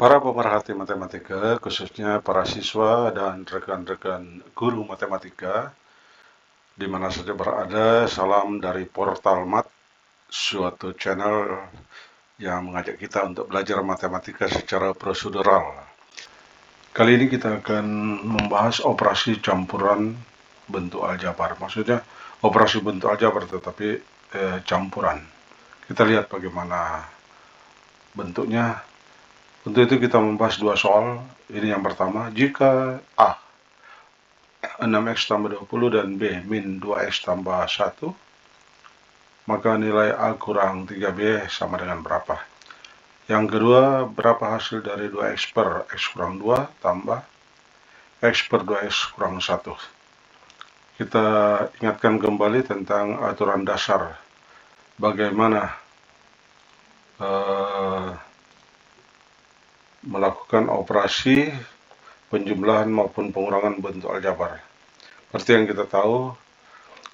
Para pemerhati matematika, khususnya para siswa dan rekan-rekan guru matematika, di mana saja berada, salam dari Portal Mat, suatu channel yang mengajak kita untuk belajar matematika secara prosedural. Kali ini kita akan membahas operasi campuran bentuk aljabar. Maksudnya operasi bentuk aljabar tetapi campuran. Kita lihat bagaimana bentuknya. Untuk itu kita membahas dua soal. Ini yang pertama, jika A 6x tambah 20 dan B min 2x tambah 1, maka nilai A kurang 3B sama dengan berapa? Yang kedua, berapa hasil dari 2x per x kurang 2 tambah x per 2x kurang 1? Kita ingatkan kembali tentang aturan dasar bagaimana melakukan operasi penjumlahan maupun pengurangan bentuk aljabar. Seperti yang kita tahu,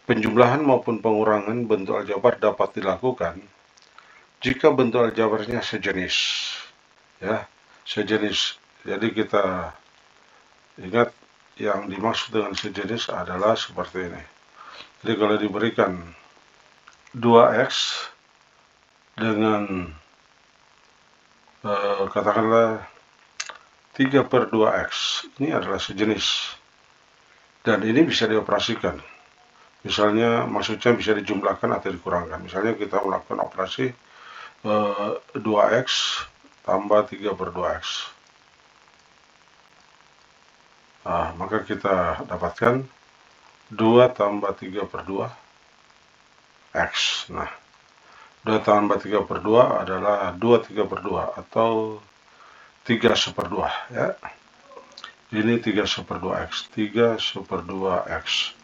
penjumlahan maupun pengurangan bentuk aljabar dapat dilakukan jika bentuk aljabarnya sejenis. Ya, sejenis. Jadi kita ingat yang dimaksud dengan sejenis adalah seperti ini. Jadi kalau diberikan 2x dengan katakanlah 3 per 2x, ini adalah sejenis. Dan ini bisa dioperasikan. Misalnya, maksudnya bisa dijumlahkan atau dikurangkan. Misalnya kita melakukan operasi 2x tambah 3 per 2x. Nah, maka kita dapatkan 2 tambah 3 per 2 x. Nah, 2 tambah 3 per 2 adalah 2 3 per 2 atau 3 seper 2 ya. Ini 3 seper 2 x, 3 seper 2 x.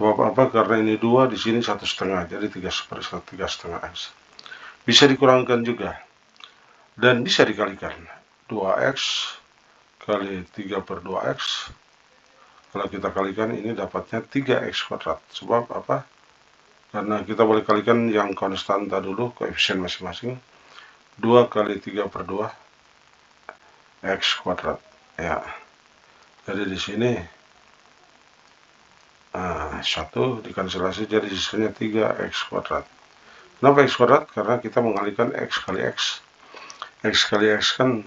Sebab apa? Karena ini 2, di sini 1,5, jadi 3 seper 3,5 x. Bisa dikurangkan juga dan bisa dikalikan. 2x kali 3 per 2x, kalau kita kalikan ini dapatnya 3x kuadrat. Sebab apa? Karena kita boleh kalikan yang konstanta dulu, koefisien masing-masing. 2 kali 3 per 2 x kuadrat ya. Jadi di sini 1 dikanselasi, jadi sisanya 3x kuadrat. Kenapa x kuadrat? Karena kita mengalihkan x kali x. X kali x kan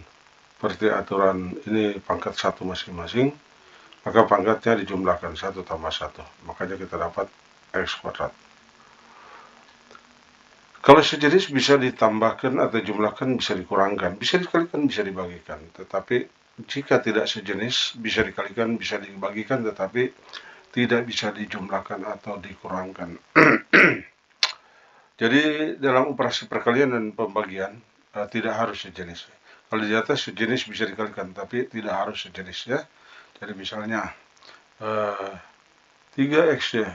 seperti aturan ini pangkat 1 masing-masing, maka pangkatnya dijumlahkan 1 tambah 1. Makanya kita dapat x kuadrat. Kalau sejenis bisa ditambahkan atau jumlahkan, bisa dikurangkan, bisa dikalikan, bisa dibagikan. Tetapi jika tidak sejenis, bisa dikalikan, bisa dibagikan, tetapi tidak bisa dijumlahkan atau dikurangkan. Jadi dalam operasi perkalian dan pembagian tidak harus sejenis. Kalau di atas sejenis bisa dikalikan, tapi tidak harus sejenis ya. Jadi misalnya 3x ya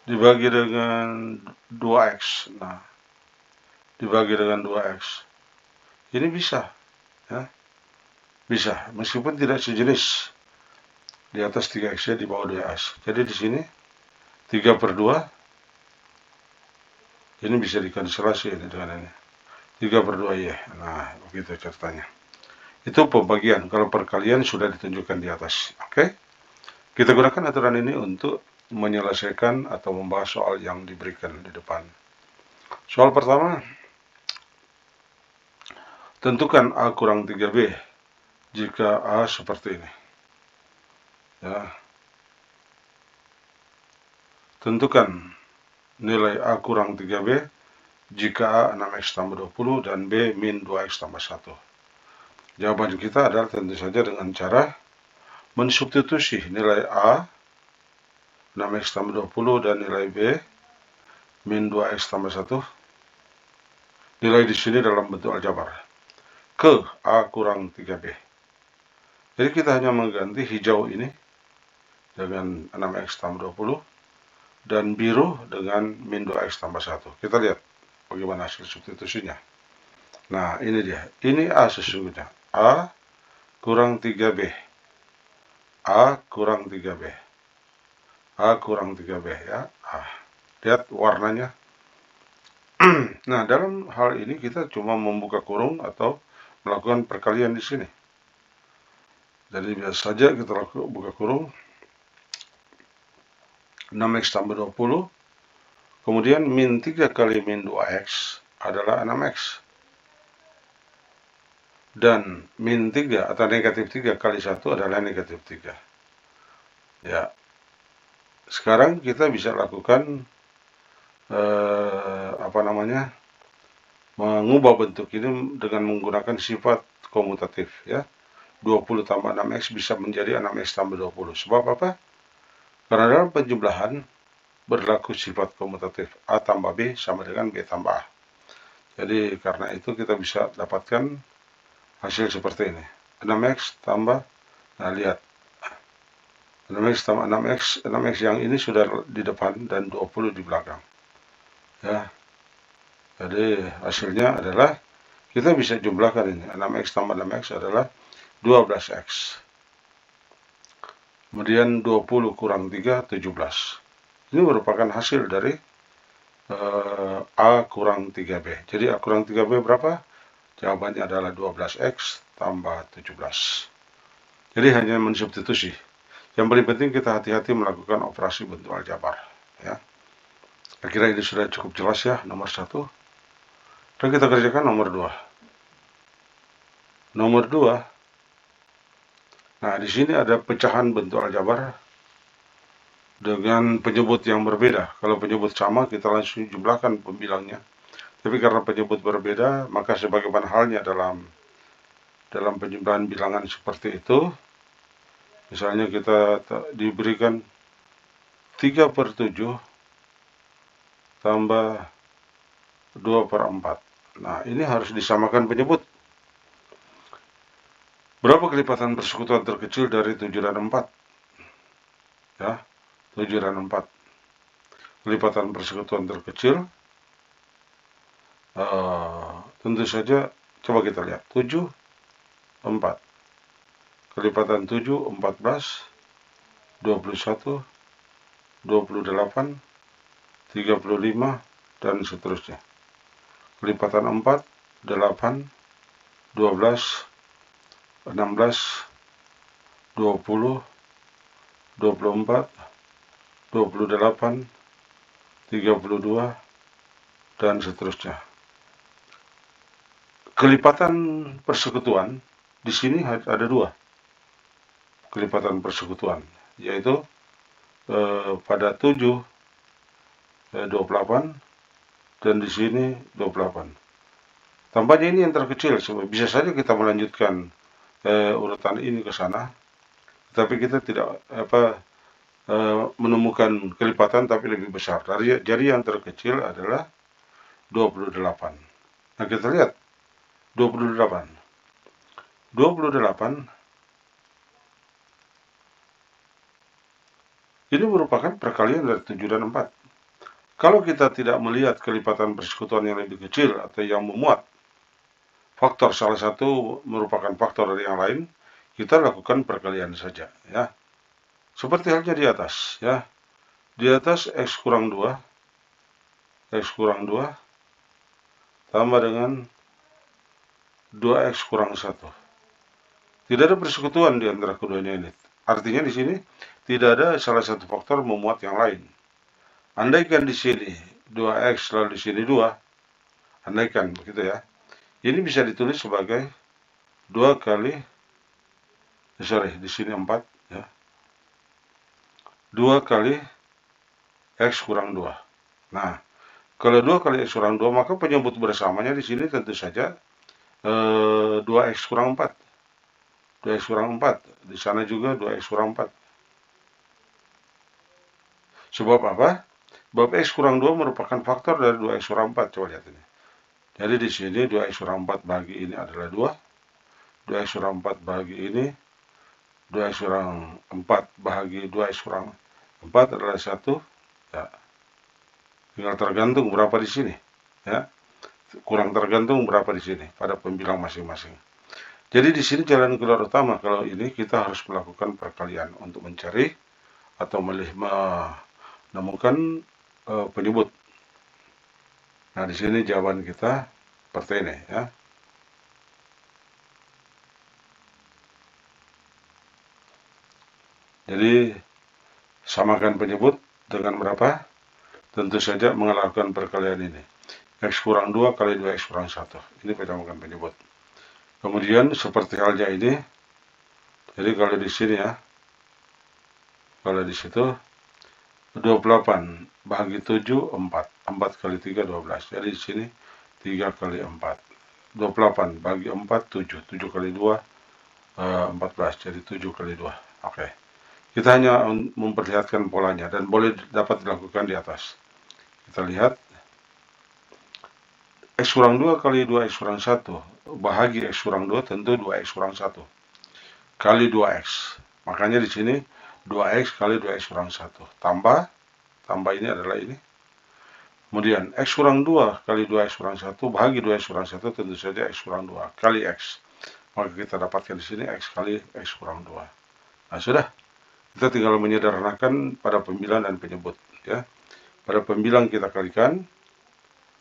dibagi dengan 2x. Nah, dibagi dengan 2x. Ini bisa ya. Bisa, meskipun tidak sejenis. Di atas 3x ya, di bawah 2x. Jadi di sini 3 per 2 ini bisa dikanselasi ini dengan ini. 3 per 2 ya. Nah, begitu ceritanya. Itu pembagian. Kalau perkalian sudah ditunjukkan di atas. Oke? Kita gunakan aturan ini untuk menyelesaikan atau membahas soal yang diberikan di depan. Soal pertama, tentukan A kurang 3B jika A seperti ini. Ya. Tentukan nilai A kurang 3B jika A 6x tambah 20 dan B min 2x tambah 1. Jawaban kita adalah tentu saja dengan cara mensubstitusi nilai A 6x tambah 20 dan nilai B min 2x tambah 1. Nilai di sini dalam bentuk aljabar ke A kurang 3B. Jadi kita hanya mengganti hijau ini dengan 6x tambah 20 dan biru dengan min 2x tambah 1. Kita lihat bagaimana hasil substitusinya. Nah, ini dia. Ini A sesungguhnya. A kurang 3B. A kurang 3B. A kurang 3B ya. Lihat warnanya. Nah, dalam hal ini kita cuma membuka kurung atau melakukan perkalian di sini. Jadi biasa saja kita lakukan buka kurung 6x tambah 20, kemudian min 3 kali min 2x adalah 6x. Dan min 3 atau negatif 3 kali 1 adalah negatif 3. Ya, sekarang kita bisa lakukan mengubah bentuk ini dengan menggunakan sifat komutatif, ya. 20 tambah 6x bisa menjadi 6x tambah 20. Sebab apa? Karena dalam penjumlahan berlaku sifat komutatif. A tambah B sama dengan B tambah A. Jadi karena itu kita bisa dapatkan hasil seperti ini. 6x tambah, nah lihat. 6x tambah 6x, 6x yang ini sudah di depan dan 20 di belakang. Ya. Jadi hasilnya adalah kita bisa jumlahkan ini. 6x tambah 6x adalah 12x. Kemudian 20 kurang 3, 17. Ini merupakan hasil dari A kurang 3B. Jadi A kurang 3B berapa? Jawabannya adalah 12x tambah 17. Jadi hanya mensubstitusi. Yang paling penting kita hati-hati melakukan operasi bentuk aljabar. Ya. Saya kira ini sudah cukup jelas ya, nomor 1. Dan kita kerjakan nomor 2. Nomor 2. Nah, di sini ada pecahan bentuk aljabar dengan penyebut yang berbeda. Kalau penyebut sama, kita langsung jumlahkan pembilangnya. Tapi karena penyebut berbeda, maka sebagaimana halnya dalam penjumlahan bilangan seperti itu, misalnya kita diberikan 3/7 tambah 2/4. Nah, ini harus disamakan penyebut. Berapa kelipatan persekutuan terkecil dari 7 dan 4? Ya, 7 dan 4. Kelipatan persekutuan terkecil, tentu saja, coba kita lihat. 7, 4. Kelipatan 7, 14, 21, 28, 35, dan seterusnya. Kelipatan 4, 8, 12, 16, 20, 24, 28, 32, dan seterusnya. Kelipatan persekutuan di sini ada 2. Kelipatan persekutuan, yaitu pada 7, 28, dan di sini 28. Tampaknya ini yang terkecil, bisa saja kita melanjutkan urutan ini ke sana, tapi kita tidak menemukan kelipatan tapi lebih besar. Jadi yang terkecil adalah 28. Nah, kita lihat 28. 28 ini merupakan perkalian dari 7 dan 4. Kalau kita tidak melihat kelipatan persekutuan yang lebih kecil atau yang memuat faktor salah satu merupakan faktor dari yang lain, kita lakukan perkalian saja, ya. Seperti halnya di atas, ya. Di atas x kurang 2 tambah dengan 2x kurang 1. Tidak ada persekutuan di antara keduanya ini. Artinya di sini tidak ada salah satu faktor memuat yang lain. Andaikan di sini 2x lalu di sini 2, andaikan begitu ya. Ini bisa ditulis sebagai 2 kali, di sini 4 ya. 2 kali x kurang 2. Nah, kalau 2 kali x kurang 2, maka penyebut bersamanya di sini tentu saja 2x kurang 4. 2x kurang 4. Di sana juga 2x kurang 4. Sebab apa? Sebab x kurang 2 merupakan faktor dari 2x kurang 4. Coba lihat ini. Jadi di sini 2x kurang 4 bagi ini adalah 2. 2x kurang 4 bagi ini. 2x kurang 4 bagi 2x kurang 4 adalah 1. Ya. Tinggal tergantung berapa di sini. Ya. Kurang tergantung berapa di sini pada pembilang masing-masing. Jadi di sini jalan keluar utama kalau ini kita harus melakukan perkalian untuk mencari atau menemukan penyebut. Nah, di sini jawaban kita seperti ini ya. Jadi samakan penyebut dengan berapa? Tentu saja melakukan perkalian ini. X kurang 2 kali 2X kurang 1. Ini samakan penyebut. Kemudian seperti halnya ini, jadi kalau di sini ya, kalau di situ 28 bagi 7 4. 4 kali 3 12. Jadi di sini 3 kali 4. 28 bagi 4 7. 7 kali 2 14. Jadi 7 kali 2. Oke. Kita hanya memperlihatkan polanya dan boleh dapat dilakukan di atas. Kita lihat X kurang 2 kali 2X kurang 1 bahagi X kurang 2 tentu 2X kurang 1 kali 2X. Makanya di sini 2X kali 2X kurang 1 tambah ini adalah ini. Kemudian X kurang 2 kali 2X kurang 1 bahagi 2X kurang 1 tentu saja X kurang 2 kali X. Maka kita dapatkan di sini X kali X kurang 2. Nah sudah, kita tinggal menyederhanakan pada pembilang dan penyebut ya. Pada pembilang kita kalikan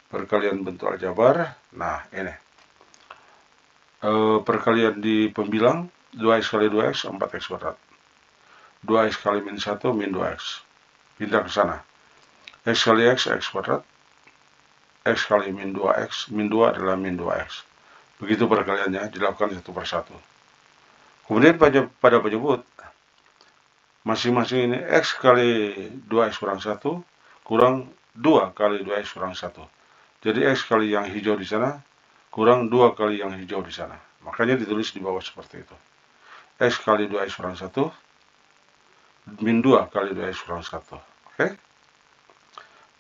perkalian bentuk aljabar. Nah ini perkalian di pembilang 2X kali 2X 4X kuadrat, 2X kali min 1 min 2X, pindah ke sana, X kali X X kuadrat, X kali min 2X, min 2 adalah min 2X. Begitu perkaliannya dilakukan satu persatu. Kemudian pada penyebut masing-masing ini X kali 2X kurang 1 kurang 2 kali 2X kurang 1. Jadi X kali yang hijau di sana kurang 2 kali yang hijau di sana. Makanya ditulis di bawah seperti itu. X kali 2X kurang 1 min 2 kali 2X kurang 1. Oke?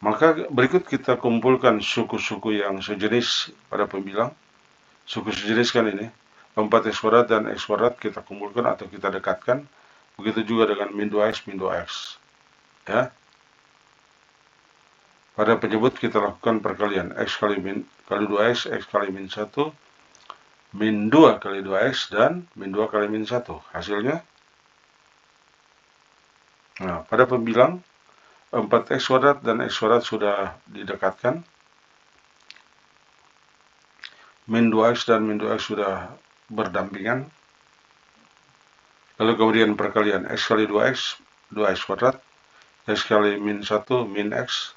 Maka berikut kita kumpulkan suku-suku yang sejenis pada pembilang. Suku sejenis kan ini. 4X kuadrat dan X kuadrat kita kumpulkan atau kita dekatkan. Begitu juga dengan min 2X, min 2X. Ya. Pada penyebut kita lakukan perkalian. X kali 2X, X kali min 1, min 2 kali 2X, dan min 2 kali min 1. Hasilnya, nah, pada pembilang 4X kuadrat dan X kuadrat sudah didekatkan. Min 2X dan min 2X sudah berdampingan. Lalu kemudian perkalian X kali 2X, 2X kuadrat, X kali min 1, min X,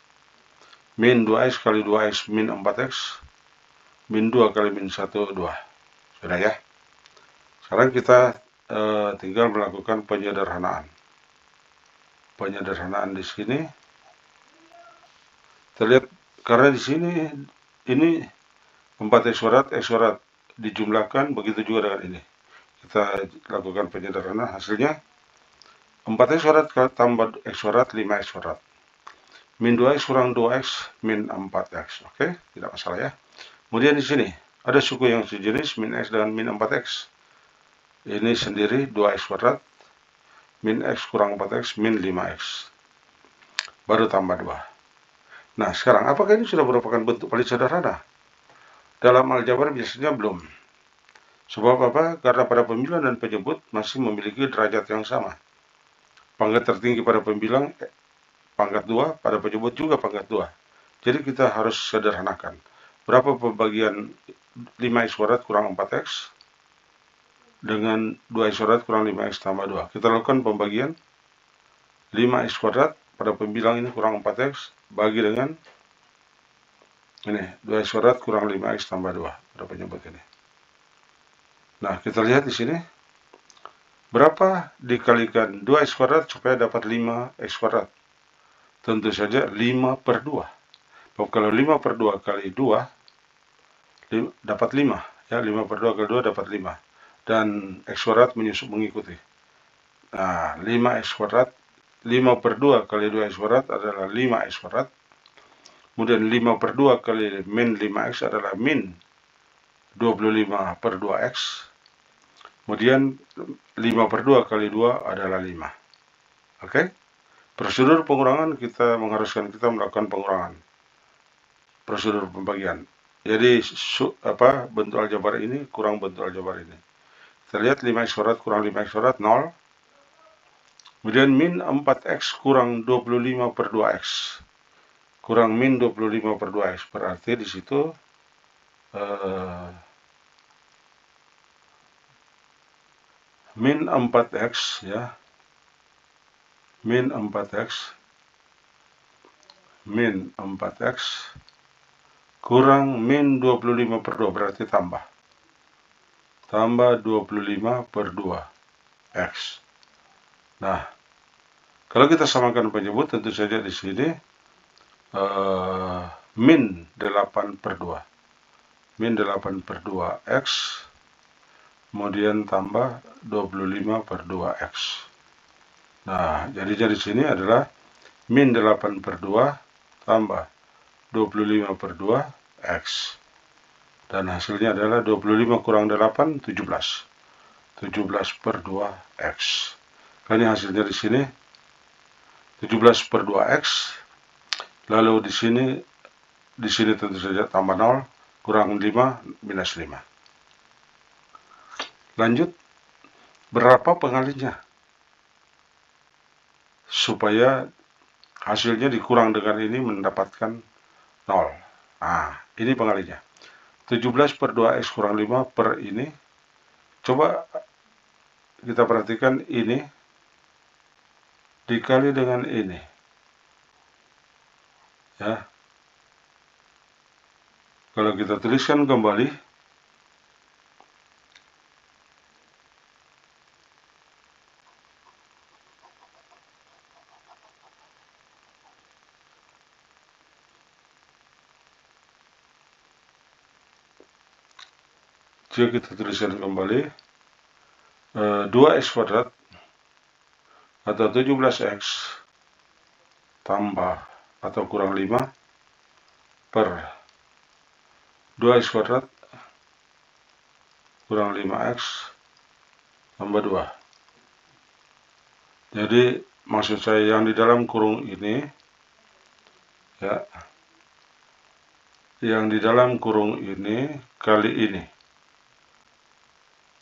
min 2X kali 2X, min 4X, min 2 kali min 1, 2. Sudah ya? Sekarang kita tinggal melakukan penyederhanaan. Penyederhanaan di sini terlihat karena di sini ini 4X kuadrat dijumlahkan, begitu juga dengan ini. Kita lakukan penyederhanaan, hasilnya 4X kuadrat tambah X kuadrat 5X kuadrat. Min 2X kurang 2X min 4X. Oke, tidak masalah ya. Kemudian di sini ada suku yang sejenis min X dan min 4X. Ini sendiri 2X kuadrat min X kurang 4X min 5X. Baru tambah 2. Nah, sekarang apakah ini sudah merupakan bentuk paling sederhana? Dalam aljabar biasanya belum. Sebab apa? Karena pada pembilang dan penyebut masih memiliki derajat yang sama. Pangkat tertinggi pada pembilang pangkat 2, pada penyebut juga pangkat 2. Jadi kita harus sederhanakan. Berapa pembagian 5X kuadrat kurang 4X dengan 2X kuadrat kurang 5X tambah 2. Kita lakukan pembagian 5X kuadrat pada pembilang ini kurang 4X bagi dengan ini 2X kuadrat kurang 5X tambah 2 pada penyebut ini. Nah, kita lihat di sini berapa dikalikan 2X kuadrat supaya dapat 5X kuadrat. Tentu saja 5 per 2. Kalau 5 per 2 kali 2 dapat 5. Ya, 5 per 2 kali 2 dapat 5. Dan X kuadrat mengikuti. Nah, 5X kuadrat, 5 per 2 kali 2X kuadrat adalah 5X kuadrat. Kemudian 5 per 2 kali min 5X adalah min 25 per 2X. Kemudian 5 per 2 kali 2 adalah 5. Oke? Prosedur pengurangan kita mengharuskan kita melakukan pengurangan. Prosedur pembagian. Jadi bentuk aljabar ini kurang bentuk aljabar ini. Kita lihat 5X kuadrat kurang 5X kuadrat 0. Kemudian min 4X kurang 25 per 2X. Kurang min 25 per 2X. Berarti di situ min 4X ya. min 4x kurang min 25 per 2, berarti tambah 25 per 2x. Nah, kalau kita samakan penyebut, tentu saja di sini min 8 per 2x, kemudian tambah 25 per 2x. Nah, jadinya di sini adalah min 8 per 2 tambah 25 per 2x. Dan hasilnya adalah 25 kurang 8, 17. 17 per 2x. Kan ini hasilnya di sini 17 per 2x. Lalu di sini tentu saja tambah 0, kurang 5, minus 5. Lanjut, berapa pengalinya? Supaya hasilnya dikurang dengan ini mendapatkan 0. Nah, ini pengalinya. 17 per 2x kurang 5 per ini. Coba kita perhatikan ini dikali dengan ini. Ya. Kalau kita tuliskan kembali, jika kita tuliskan kembali 2x kuadrat atau 17x tambah atau kurang 5 per 2x kuadrat kurang 5x tambah 2. Jadi maksud saya yang di dalam kurung ini, ya, yang di dalam kurung ini kali ini.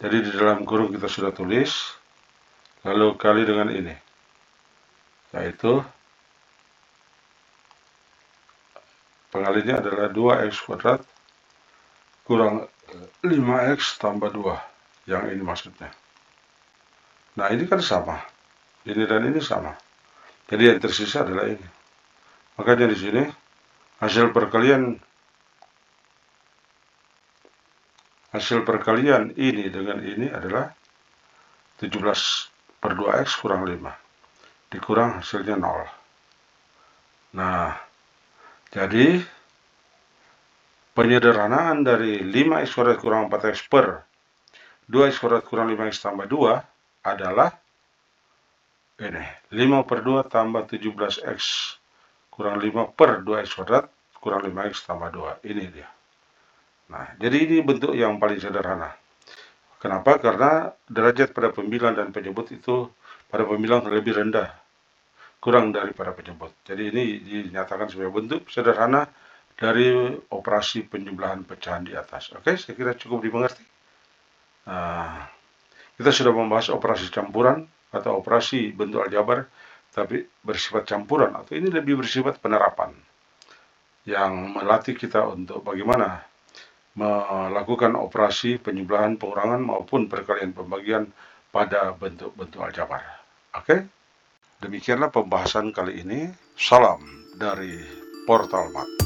Jadi di dalam kurung kita sudah tulis, lalu kali dengan ini, yaitu pengalinya adalah 2x kuadrat kurang 5x tambah 2. Yang ini maksudnya. Nah, ini kan sama. Ini dan ini sama. Jadi yang tersisa adalah ini. Makanya di sini hasil perkalian ini dengan ini adalah 17 per 2x kurang 5. Dikurang hasilnya 0. Nah, jadi penyederhanaan dari 5x kuadrat kurang 4x per 2x kuadrat kurang 5x tambah 2 adalah ini, 5 per 2 tambah 17x kurang 5 per 2x kuadrat kurang 5x tambah 2. Ini dia. Nah, jadi ini bentuk yang paling sederhana. Kenapa? Karena derajat pada pembilang dan penyebut itu pada pembilang lebih rendah, kurang daripada penyebut. Jadi ini dinyatakan sebagai bentuk sederhana dari operasi penjumlahan pecahan di atas. Oke, saya kira cukup dimengerti. Nah, kita sudah membahas operasi campuran atau operasi bentuk aljabar, tapi bersifat campuran, atau ini lebih bersifat penerapan yang melatih kita untuk bagaimana melakukan operasi penjumlahan, pengurangan maupun perkalian pembagian pada bentuk-bentuk aljabar. Oke, demikianlah pembahasan kali ini. Salam dari Portal Mat.